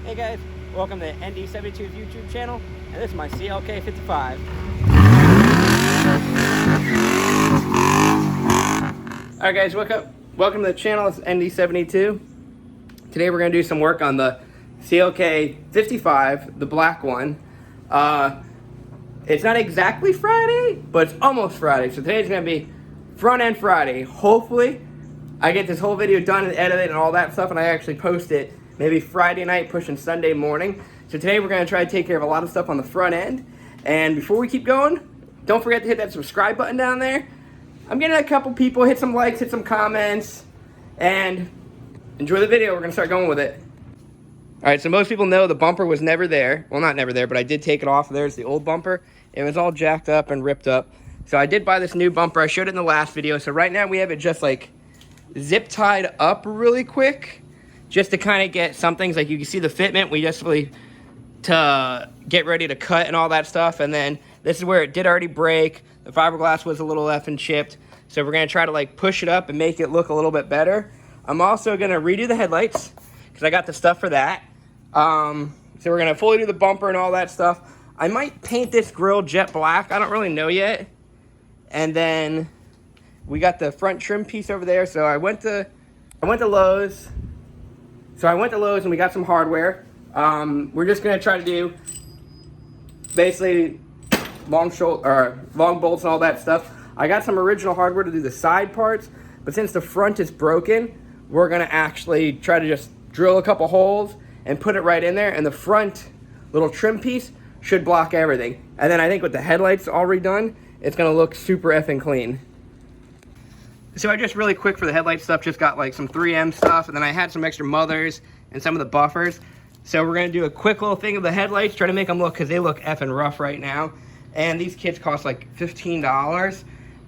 Hey guys, welcome to ND72's YouTube channel, and this is my CLK55. Alright guys, welcome to the channel. It's ND72. Today we're going to do some work on the CLK55, the black one. It's not exactly Friday, but it's almost Friday. So today's going to be front end Friday. Hopefully, I get this whole video done and edited and all that stuff, and I actually post it maybe Friday night, pushing Sunday morning. So today we're going to try to take care of a lot of stuff on the front end. And before we keep going, don't forget to hit that subscribe button down there. I'm getting a couple people, hit some likes, hit some comments, and enjoy the video. We're going to start going with it. Alright, so most people know the bumper was never there. Well, not never there, but I did take it off. There's the old bumper. It was all jacked up and ripped up. So I did buy this new bumper. I showed it in the last video. So right now we have it just like zip tied up really quick, just to kind of get some things, like you can see the fitment. We just really to get ready to cut and all that stuff. And then this is where it did already break. The fiberglass was a little effing chipped. So we're going to try to like push it up and make it look a little bit better. I'm also going to redo the headlights because I got the stuff for that. So we're going to fully do the bumper and all that stuff. I might paint this grill jet black. I don't really know yet. And then we got the front trim piece over there. So I went to Lowe's. And we got some hardware. We're just going to try to do basically long bolts and all that stuff. I got some original hardware to do the side parts, but since the front is broken, we're going to actually try to just drill a couple holes and put it right in there, and the front little trim piece should block everything. And then I think with the headlights all redone, it's going to look super effing clean. So I just really quick for the headlight stuff, just got like some 3M stuff, and then I had some extra mothers and some of the buffers. So we're going to do a quick little thing of the headlights, try to make them look, because they look effing rough right now. And these kits cost like $15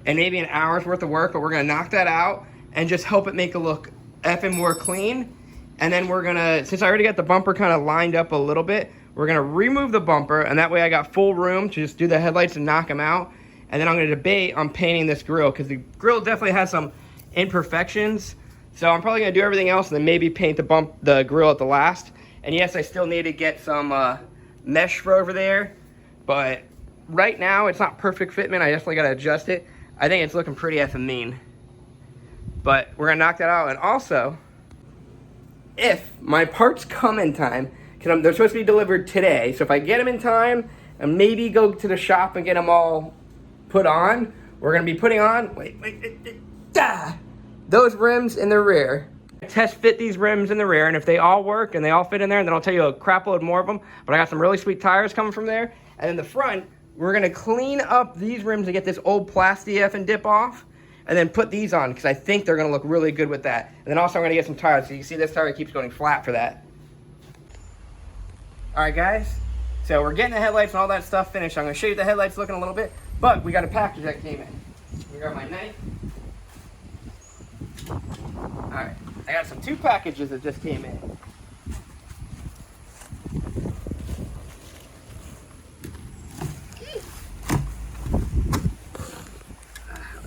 and maybe an hour's worth of work, but we're going to knock that out and just help it make it look effing more clean. And then we're going to, since I already got the bumper kind of lined up a little bit, we're going to remove the bumper, and that way I got full room to just do the headlights and knock them out. And then I'm going to debate on painting this grill, because the grill definitely has some imperfections. So I'm probably going to do everything else and then maybe paint the grill at the last. And yes, I still need to get some mesh for over there, but right now it's not perfect fitment. I definitely got to adjust it. I think it's looking pretty effing mean. But we're going to knock that out. And also, if my parts come in time, because they're supposed to be delivered today, so if I get them in time and maybe go to the shop and get them all put on, we're going to be putting on, those rims in the rear. Test fit these rims in the rear, and if they all work and they all fit in there, then I'll tell you a crap load more of them. But I got some really sweet tires coming from there. And in the front, we're going to clean up these rims and get this old plastic and dip off, and then put these on, because I think they're going to look really good with that. And then also I'm going to get some tires, so you can see this tire keeps going flat for that. Alright guys, so we're getting the headlights and all that stuff finished. I'm going to show you the headlights looking a little bit, but we got a package that came in. Let me grab my knife. Alright, I got some 2 packages that just came in.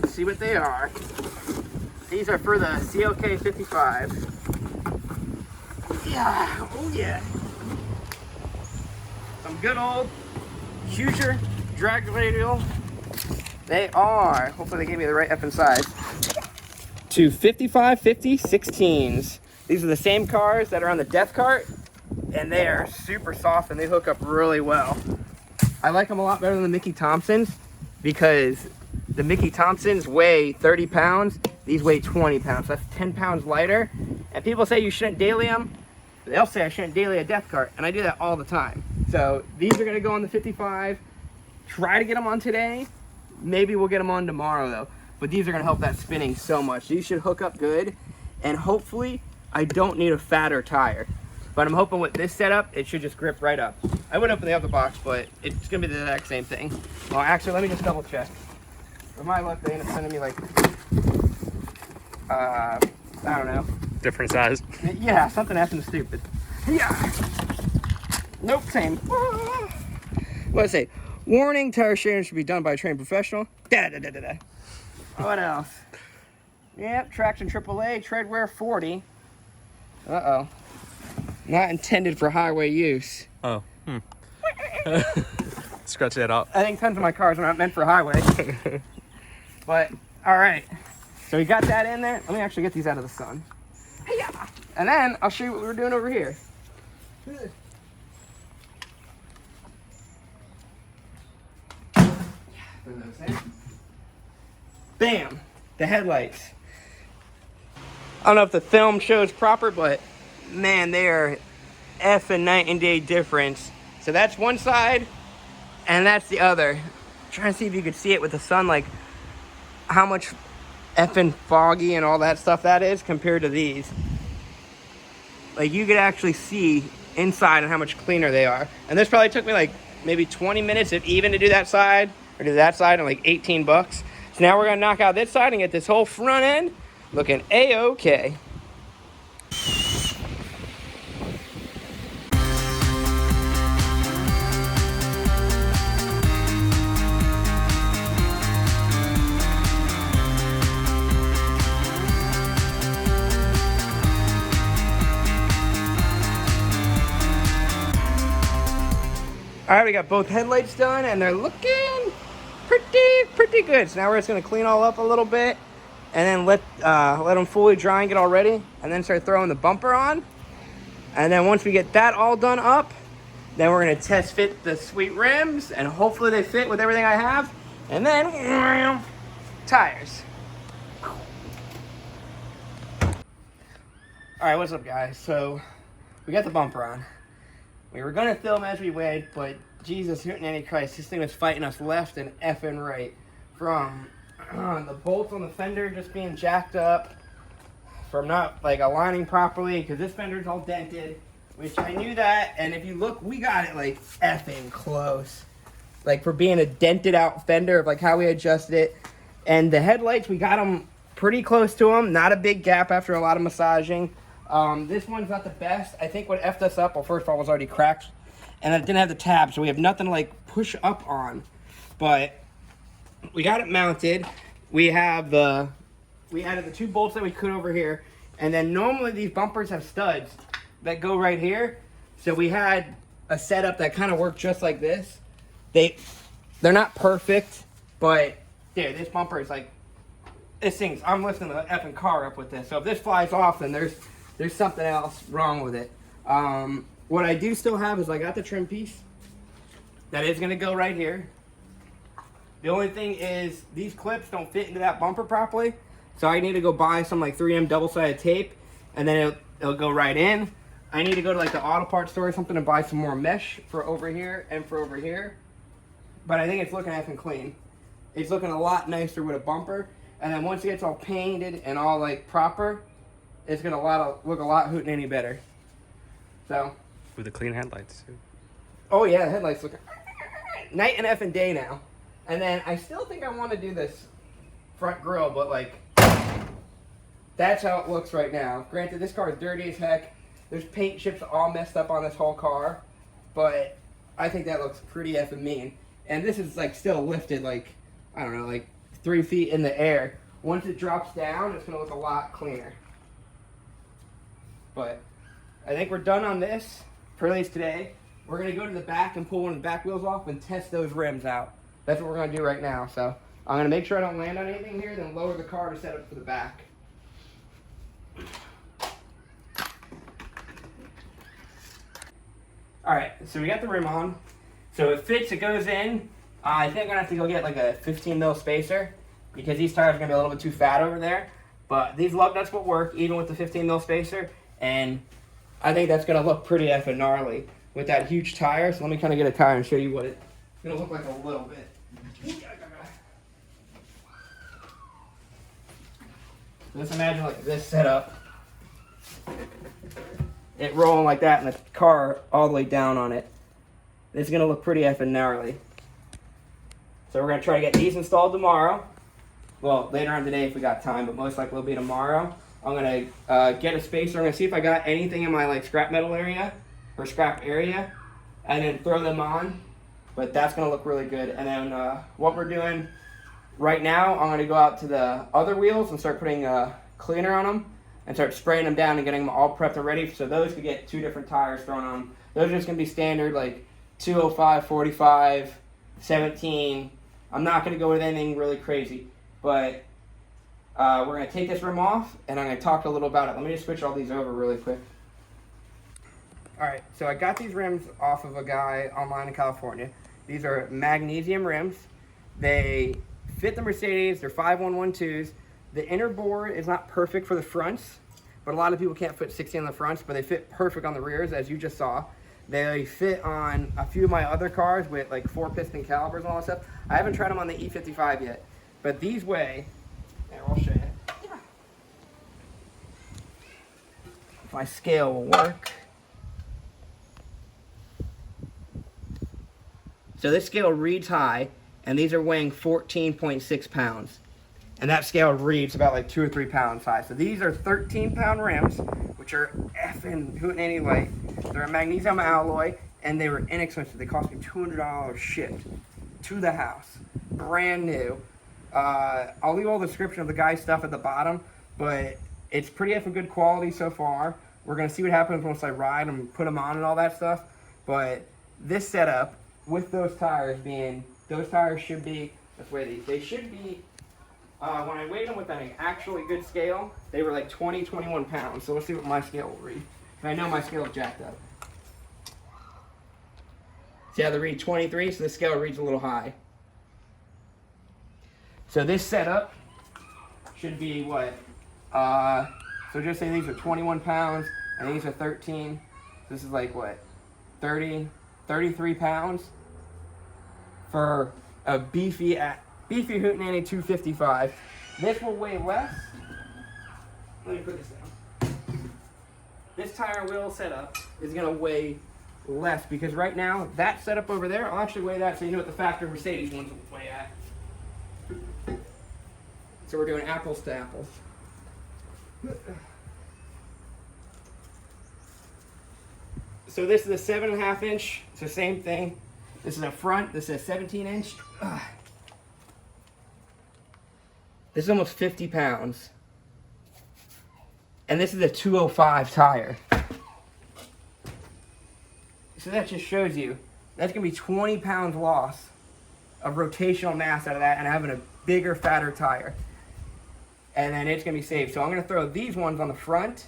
Let's see what they are. These are for the CLK55. Yeah, oh yeah. Some good old Hoosier drag radial. They are, hopefully they gave me the right effing size, to 55, 50, 16s. These are the same cars that are on the death cart, and they are super soft and they hook up really well. I like them a lot better than the Mickey Thompsons, because the Mickey Thompsons weigh 30 pounds. These weigh 20 pounds. That's 10 pounds lighter. And people say you shouldn't daily them. They'll say I shouldn't daily a death cart, and I do that all the time. So these are going to go on the 55. Try to get them on today. Maybe we'll get them on tomorrow though. But these are going to help that spinning so much. These should hook up good, and hopefully I don't need a fatter tire. But I'm hoping with this setup, it should just grip right up. I would open the other box, but it's going to be the exact same thing. Well, actually, let me just double check. For my luck, they end up sending me like, I don't know. Different size. Yeah, something effing stupid. Yeah. Nope, same. What did I say? Warning, tire sharing should be done by a trained professional. What else? Yep, Traction AAA, treadwear 40. Uh-oh. Not intended for highway use. Oh. Scratch that up. I think tons of my cars are not meant for highway. But, all right. So we got that in there. Let me actually get these out of the sun. And then I'll show you what we're doing over here. Bam! The headlights. I don't know if the film shows proper, but man, they are effing night and day difference. So that's one side, and that's the other. I'm trying to see if you could see it with the sun, like how much effing foggy and all that stuff that is compared to these. Like you could actually see inside and how much cleaner they are. And this probably took me like maybe 20 minutes if even to do that side, or do that side, and like 18 bucks. So now we're gonna knock out this side and get this whole front end looking A-okay. All right, we got both headlights done and they're looking pretty good. So now we're just gonna clean all up a little bit and then let them fully dry and get all ready, and then start throwing the bumper on. And then once we get that all done up, then we're gonna test fit the sweet rims, and hopefully they fit with everything I have. And then tires. All right, what's up, guys? So we got the bumper on. We were gonna film as we went, but Jesus, hootenanny Christ, this thing was fighting us left and effing right. From the bolts on the fender just being jacked up, from not like aligning properly, because this fender's all dented, which I knew that. And if you look, we got it like effing close, like for being a dented out fender of like how we adjusted it. And the headlights, we got them pretty close to them, not a big gap after a lot of massaging. This one's not the best. I think what effed us up, well, first of all, it was already cracked, and it didn't have the tab, so we have nothing to like push up on. But we got it mounted. We added the 2 bolts that we could over here, and then normally these bumpers have studs that go right here. So we had a setup that kind of worked just like this. They're not perfect, but there, this bumper is like, this thing's, I'm lifting the effing car up with this. So if this flies off, then there's something else wrong with it. What I do still have is I got the trim piece that is going to go right here. The only thing is these clips don't fit into that bumper properly, so I need to go buy some like 3M double-sided tape, and then it'll go right in. I need to go to like the auto parts store or something and buy some more mesh for over here and for over here. But I think it's looking effing clean. It's looking a lot nicer with a bumper, and then once it gets all painted and all like proper, it's gonna look a lot hootenanny better. So with the clean headlights too. Oh yeah, the headlights look night and effing day now. And then I still think I want to do this front grille, but like that's how it looks right now. Granted, this car is dirty as heck. There's paint chips all messed up on this whole car, but I think that looks pretty effing mean. And this is like still lifted like, I don't know, like 3 feet in the air. Once it drops down, it's gonna look a lot cleaner. But I think we're done on this for at least today. We're gonna go to the back and pull one of the back wheels off and test those rims out. That's what we're gonna do right now. So I'm gonna make sure I don't land on anything here, then lower the car to set up for the back. All right, so we got the rim on. So it fits, it goes in. I think I'm gonna have to go get like a 15 mil spacer because these tires are gonna be a little bit too fat over there. But these lug nuts will work even with the 15 mil spacer. And I think that's gonna look pretty effing gnarly with that huge tire. So let me kind of get a tire and show you what it's gonna look like a little bit. So just imagine like this setup. It rolling like that and the car all the way down on it. It's gonna look pretty effing gnarly. So we're gonna try to get these installed tomorrow. Well, later on today if we got time, but most likely it'll be tomorrow. I'm gonna get a spacer. I'm gonna see if I got anything in my like scrap metal area or scrap area, and then throw them on. But that's gonna look really good. And then what we're doing right now, I'm gonna go out to the other wheels and start putting cleaner on them. and start spraying them down and getting them all prepped and ready. So those could get 2 different tires thrown on them. Those are just going to be standard, like 205, 45, 17. I'm not going to go with anything really crazy, but we're going to take this rim off, and I'm going to talk a little about it. Let me just switch all these over really quick. Alright, so I got these rims off of a guy online in California. These are magnesium rims. They fit the Mercedes. They're 5112s. The inner board is not perfect for the fronts, but a lot of people can't fit 60 on the fronts, but they fit perfect on the rears, as you just saw. They fit on a few of my other cars with like 4-piston calipers and all that stuff. I haven't tried them on the E55 yet, but these weigh, here, I'll show you. If my scale will work. So this scale reads high, and these are weighing 14.6 pounds. And that scale reads about like 2 or 3 pounds high. So these are 13-pound rims, which are effing hootin' anyway. They're a magnesium alloy, and they were inexpensive. They cost me $200 shipped to the house, brand new. I'll leave all the description of the guy's stuff at the bottom, but it's pretty effing good quality so far. We're gonna see what happens once I ride and put them on and all that stuff. But this setup, with those tires should be, let's weigh these. They should be, when I weighed them with an actually good scale, they were like 20, 21 pounds. So let's see what my scale will read. And I know my scale is jacked up. See how they read 23, so the scale reads a little high. So this setup should be what? So just say these are 21 pounds and these are 13. This is like what? 30, 33 pounds for a beefy hootenanny 255. This will weigh less. Let me put this down. This tire wheel setup is gonna weigh less because right now that setup over there, I'll actually weigh that so you know what the factory Mercedes ones will weigh at. So we're doing apples to apples. So this is a 7.5 inch. It's the same thing. This is a front. This is a 17 inch. This is almost 50 pounds. And this is a 205 tire. So that just shows you, that's going to be 20 pounds loss of rotational mass out of that and having a bigger, fatter tire. And then it's going to be saved. So I'm going to throw these ones on the front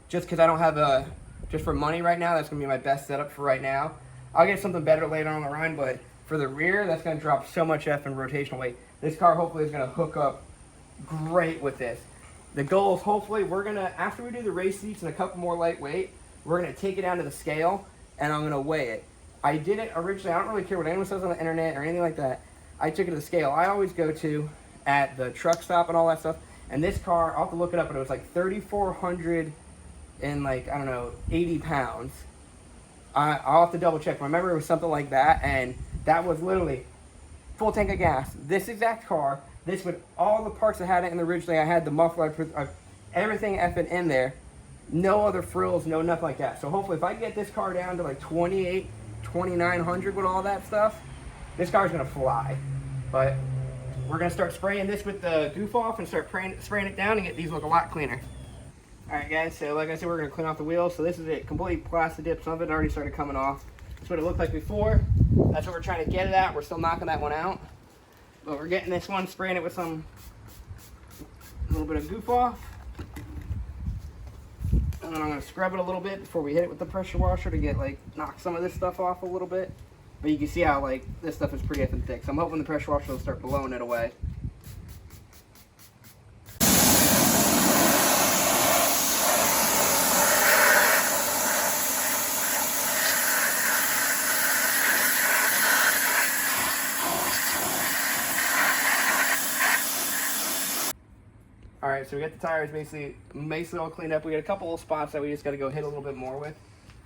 just because I don't have a, just for money right now, that's going to be my best setup for right now. I'll get something better later on the run, but for the rear, that's going to drop so much effing rotational weight. This car hopefully is going to hook up great with this. The goal is hopefully we're going to, after we do the race seats and a couple more lightweight, we're going to take it down to the scale and I'm going to weigh it. I did it originally, I don't really care what anyone says on the internet or anything like that. I took it to the scale I always go to at the truck stop and all that stuff. And this car, I'll have to look it up, but it was like 3,400 and like, I don't know, 80 pounds. I'll have to double check. Remember it was something like that, and that was literally full tank of gas. This exact car, this with all the parts that had it in the originally, I had the muffler, everything effing in there. No other frills, no nothing like that. So hopefully if I get this car down to like 28, 2,900 with all that stuff, this car's gonna fly. But we're gonna start spraying this with the goof off and start spraying it down and get these look a lot cleaner. Alright guys, so like I said, we're gonna clean off the wheels. So this is it, completely plastic dip. Some of it already started coming off. That's what it looked like before. That's what we're trying to get it at. We're still knocking that one out. But we're getting this one, spraying it with a little bit of goof off. And then I'm gonna scrub it a little bit before we hit it with the pressure washer to get knock some of this stuff off a little bit. But you can see how this stuff is pretty effing thick. So I'm hoping the pressure washer will start blowing it away. Alright, so we got the tires basically all cleaned up. We got a couple of spots that we just got to go hit a little bit more with.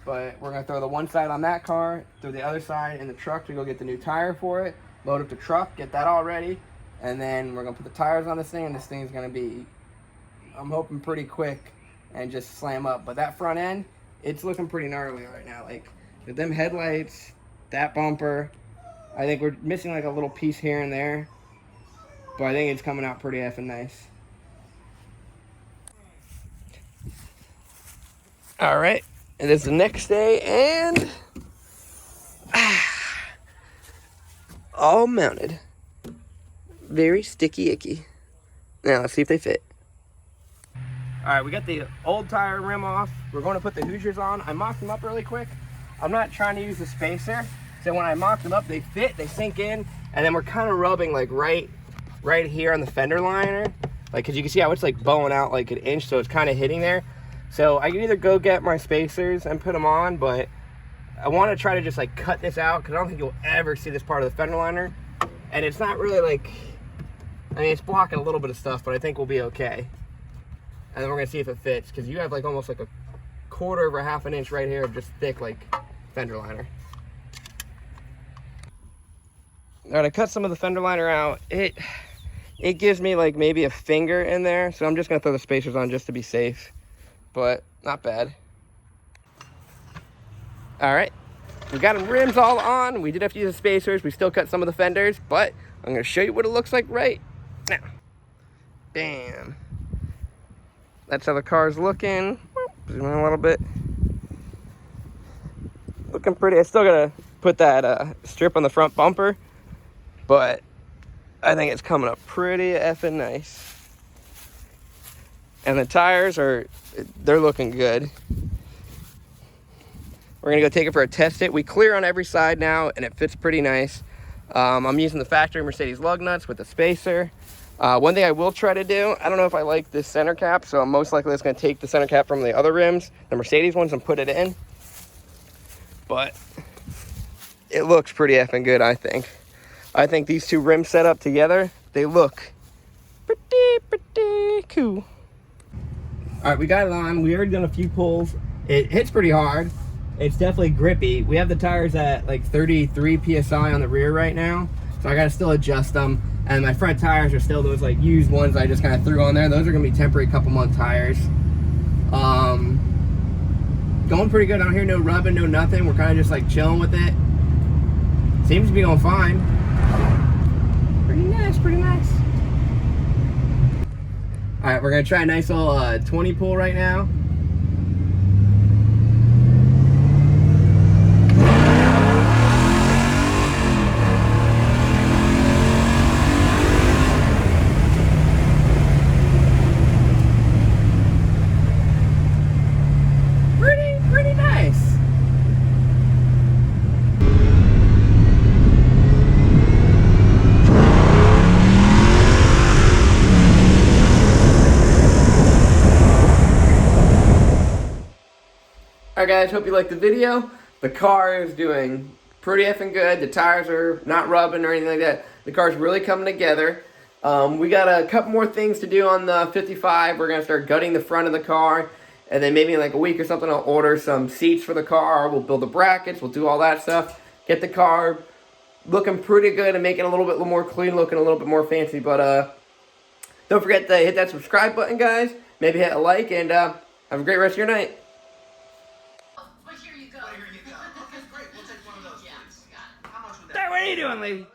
But we're going to throw the one side on that car, throw the other side in the truck to go get the new tire for it, load up the truck, get that all ready, and then we're going to put the tires on this thing, and this thing's going to be, I'm hoping, pretty quick and just slam up. But that front end, it's looking pretty gnarly right now. With them headlights, that bumper, I think we're missing a little piece here and there, but I think it's coming out pretty effing nice. All right, it is the next day, and all mounted. Very sticky icky. Now let's see if they fit. All right, we got the old tire rim off. We're going to put the Hoosiers on. I mocked them up really quick. I'm not trying to use the spacer, so when I mock them up, they fit, they sink in, and then we're kind of rubbing like right here on the fender liner, like, because you can see how it's like bowing out like an inch, so it's kind of hitting there. So I can either go get my spacers and put them on, but I want to try to just like cut this out, because I don't think you'll ever see this part of the fender liner, and it's not really like, I mean, it's blocking a little bit of stuff, but I think we'll be okay. And then we're gonna see if it fits, because you have like almost like a quarter of a half an inch right here of just thick like fender liner. All right, I cut some of the fender liner out. It gives me like maybe a finger in there, so I'm just gonna throw the spacers on just to be safe, but not bad. All right, we got the rims all on. We did have to use the spacers. We still cut some of the fenders, but I'm gonna show you what it looks like right now. Bam. That's how the car's looking. Zoom in a little bit. Looking pretty. I still gotta put that strip on the front bumper, but I think it's coming up pretty effing nice. And the tires they're looking good. We're gonna go take it for a test it. We clear on every side now, and it fits pretty nice. I'm using the factory Mercedes lug nuts with the spacer. One thing I will try to do, I don't know if I like this center cap, so I'm most likely just going to take the center cap from the other rims, the Mercedes ones, and put it in. But it looks pretty effing good, I think. I think these two rims set up together, they look pretty cool. All right, we got it on. We already done a few pulls. It hits pretty hard. It's definitely grippy. We have the tires at like 33 PSI on the rear right now, so I got to still adjust them. And my front tires are still those like used ones I just kind of threw on there. Those are gonna be temporary couple month tires. Going pretty good. I don't hear no rubbing, no nothing. We're kind of just like chilling with it. Seems to be going fine. Pretty nice, pretty nice. All right, we're gonna try a nice little 20 pull right now. Alright guys, hope you liked the video. The car is doing pretty effing good. The tires are not rubbing or anything like that. The car's really coming together. We got a couple more things to do on the 55. We're going to start gutting the front of the car. And then maybe in like a week or something I'll order some seats for the car. We'll build the brackets. We'll do all that stuff. Get the car looking pretty good and make it a little bit more clean looking, a little bit more fancy. But don't forget to hit that subscribe button, guys. Maybe hit a like, and have a great rest of your night. What are you doing, lady?